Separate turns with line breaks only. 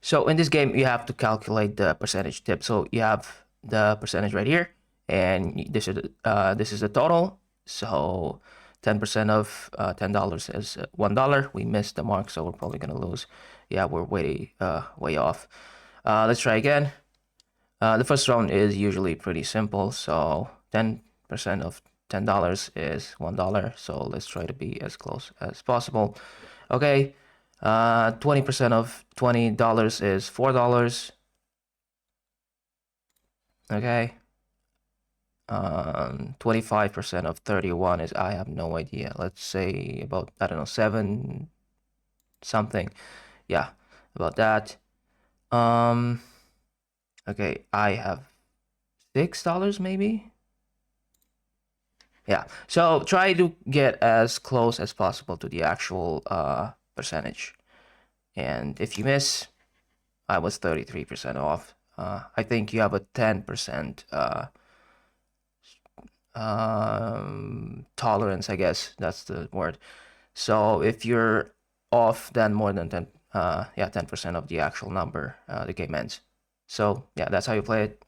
So in this game, you have to calculate the percentage tip. So you have the percentage right here, and this is the total. So 10% of $10 is $1. We missed the mark, so we're probably gonna lose. Yeah, we're way off. Let's try again. The first round is usually pretty simple. So 10% of $10 is $1. So let's try to be as close as possible. Okay. 20% of $20 is $4. Okay. 25% of 31 is, I have no idea. Let's say about, I don't know, 7 something. Yeah, about that. Okay, I have $6 maybe. Yeah, so try to get as close as possible to the actual percentage. And if you miss, I was 33% off. I think you have a 10% tolerance, I guess that's the word. So if you're off, then more than 10% of the actual number, the game ends. So yeah, that's how you play it.